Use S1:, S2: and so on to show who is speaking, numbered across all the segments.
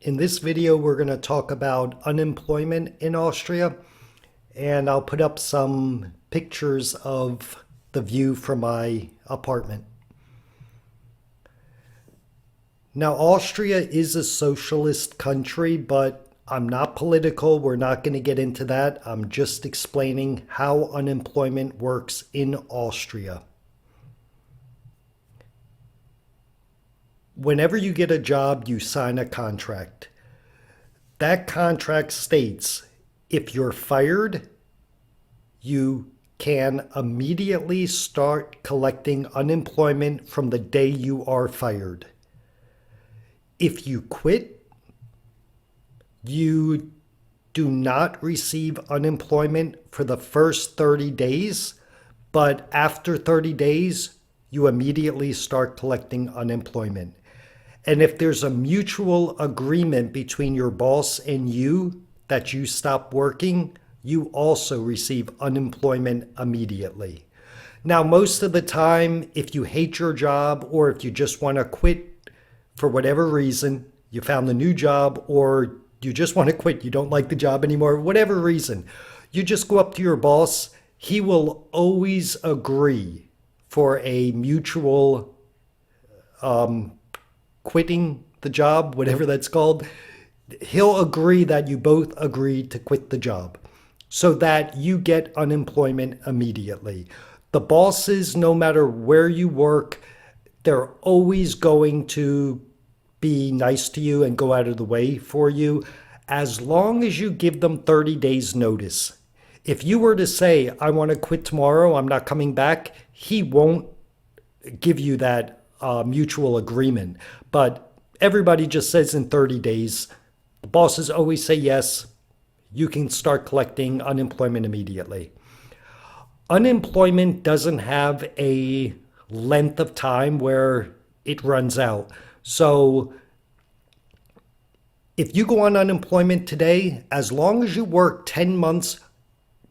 S1: In this video, we're going to talk about unemployment in Austria, and I'll put up some pictures of the view from my apartment. Now, Austria is a socialist country, but I'm not political. We're not going to get into that. I'm just explaining how unemployment works in Austria. Whenever you get a job, you sign a contract. That contract states if you're fired, you can immediately start collecting unemployment from the day you are fired. If you quit, you do not receive unemployment for the first 30 days, but after 30 days, you immediately start collecting unemployment. And if there's a mutual agreement between your boss and you that you stop working, you also receive unemployment immediately. Now, most of the time, if you hate your job or if you just want to quit for whatever reason, you found a new job or you just want to quit, you don't like the job anymore, whatever reason, you just go up to your boss. He will always agree for a mutual quitting the job, whatever that's called. He'll agree that you both agree to quit the job so that you get unemployment immediately. The bosses, no matter where you work, they're always going to be nice to you and go out of the way for you as long as you give them 30 days notice. If you were to say, I want to quit tomorrow, I'm not coming back, he won't give you that mutual agreement. But everybody just says in 30 days, the bosses always say yes, you can start collecting unemployment immediately. Unemployment doesn't have a length of time where it runs out. So if you go on unemployment today, as long as you work 10 months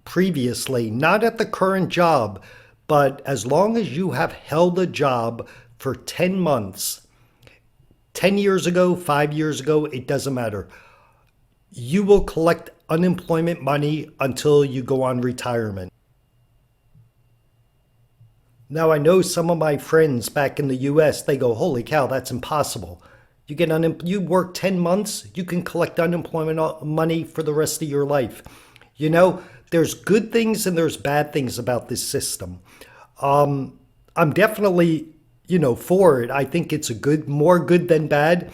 S1: previously, not at the current job, but as long as you have held a job for 10 months, 10 years ago, 5 years ago, it doesn't matter. You will collect unemployment money until you go on retirement. Now, I know some of my friends back in the US, they go, holy cow, that's impossible. You work 10 months, you can collect unemployment money for the rest of your life. You know, there's good things and there's bad things about this system. I'm definitely for it. I think it's more good than bad.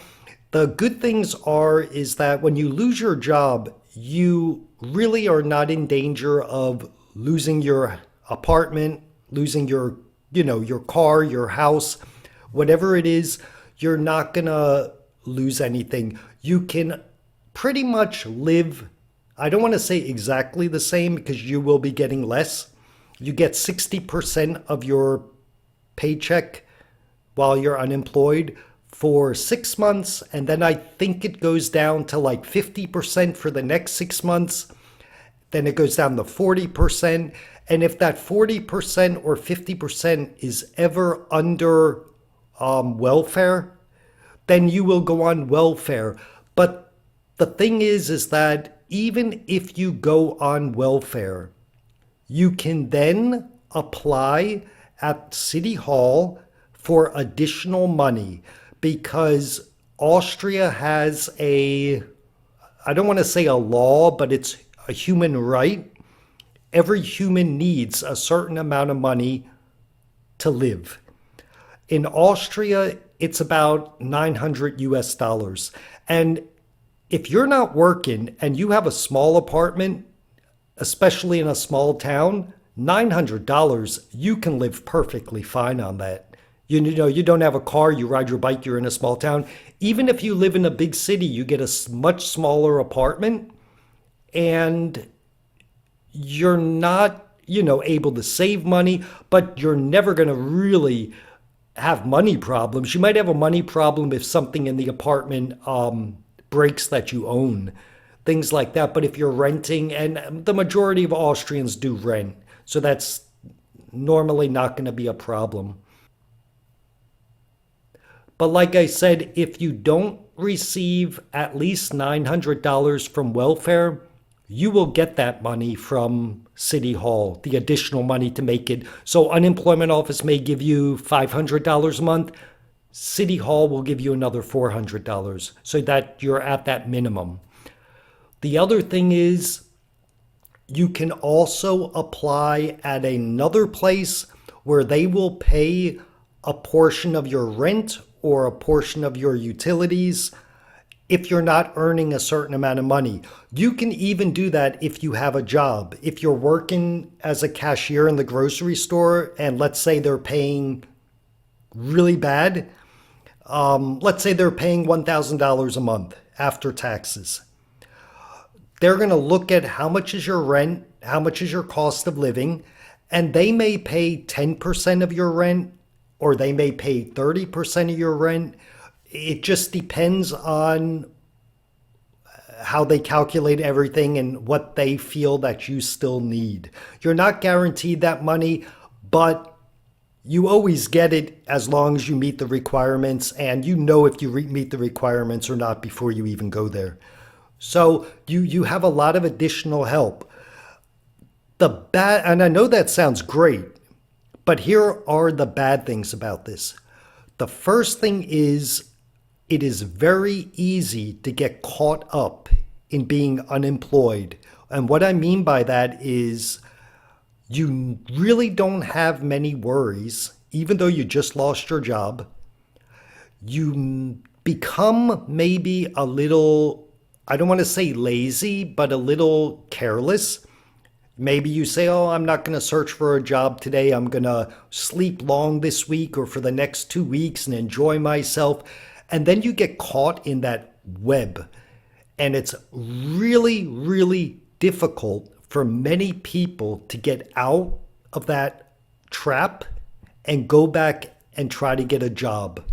S1: The good things is that when you lose your job, you really are not in danger of losing your apartment, losing your car, your house, whatever it is. You're not gonna lose anything. You can pretty much live, I don't want to say exactly the same because you will be getting less. You get 60% of your paycheck while you're unemployed for 6 months, and then I think it goes down to like 50% for the next 6 months. Then it goes down to 40%. And if that 40% or 50% is ever under welfare, then you will go on welfare. But the thing is that even if you go on welfare, you can then apply at City Hall for additional money because Austria has I don't want to say a law, but it's a human right. Every human needs a certain amount of money to live. In Austria, it's about 900 US dollars. And if you're not working and you have a small apartment, especially in a small town, $900, you can live perfectly fine on that. You don't have a car, you ride your bike, you're in a small town. Even if you live in a big city, you get a much smaller apartment and you're not, able to save money, but you're never going to really have money problems. You might have a money problem if something in the apartment breaks that you own, things like that. But if you're renting, and the majority of Austrians do rent, so that's normally not going to be a problem. But like I said, if you don't receive at least $900 from welfare, you will get that money from City Hall, the additional money to make it. So unemployment office may give you $500 a month. City Hall will give you another $400 so that you're at that minimum. The other thing is you can also apply at another place where they will pay a portion of your rent or a portion of your utilities if you're not earning a certain amount of money. You can even do that if you have a job. If you're working as a cashier in the grocery store and let's say they're paying really bad, let's say they're paying $1,000 a month after taxes. They're going to look at how much is your rent, how much is your cost of living, and they may pay 10% of your rent or they may pay 30% of your rent. It just depends on how they calculate everything and what they feel that you still need. You're not guaranteed that money, but you always get it as long as you meet the requirements, and you know if you meet the requirements or not before you even go there. So you have a lot of additional help. And I know that sounds great, but here are the bad things about this. The first thing is it is very easy to get caught up in being unemployed. And what I mean by that is you really don't have many worries, even though you just lost your job. You become maybe a little, I don't want to say lazy, but a little careless. Maybe you say, oh, I'm not going to search for a job today. I'm going to sleep long this week or for the next 2 weeks and enjoy myself. And then you get caught in that web. And it's really, really difficult for many people to get out of that trap and go back and try to get a job.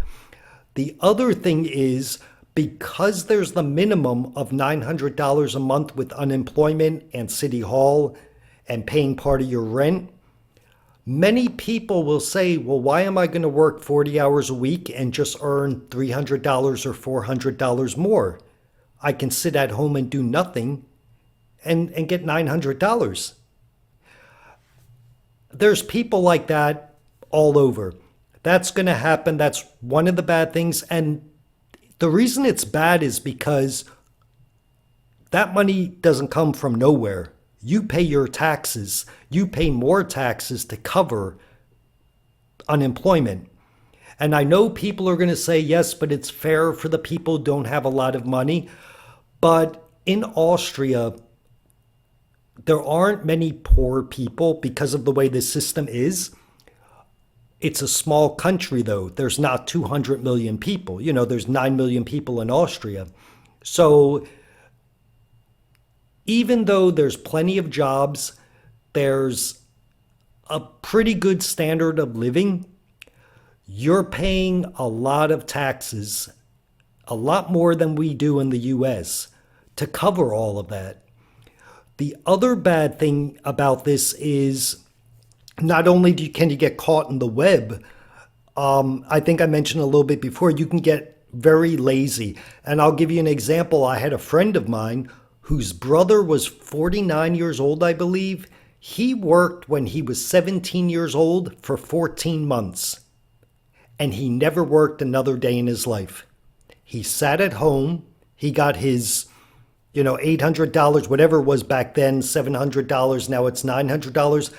S1: The other thing is, because there's the minimum of $900 a month with unemployment and City Hall and paying part of your rent, many people will say, well, why am I going to work 40 hours a week and just earn $300 or $400 more? I can sit at home and do nothing and get $900. There's people like that all over. That's going to happen. That's one of the bad things. And the reason it's bad is because that money doesn't come from nowhere. You pay your taxes. You pay more taxes to cover unemployment. And I know people are going to say, yes, but it's fair for the people who don't have a lot of money. But in Austria, there aren't many poor people because of the way the system is. It's a small country, though. There's not 200 million people. You know, there's 9 million people in Austria. So even though there's plenty of jobs, there's a pretty good standard of living, you're paying a lot of taxes, a lot more than we do in the US, to cover all of that. The other bad thing about this is not only can you get caught in the web, I think I mentioned a little bit before, you can get very lazy. And I'll give you an example. I had a friend of mine whose brother was 49 years old, I believe. He worked when he was 17 years old for 14 months. And he never worked another day in his life. He sat at home. He got his, $800, whatever it was back then, $700. Now it's $900.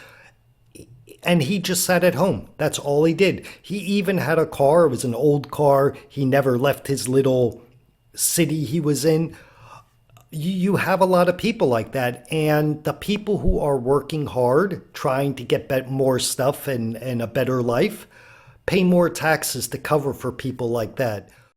S1: And he just sat at home. That's all he did. He even had a car. It was an old car. He never left his little city he was in. You have a lot of people like that. And the people who are working hard, trying to get more stuff and a better life, pay more taxes to cover for people like that.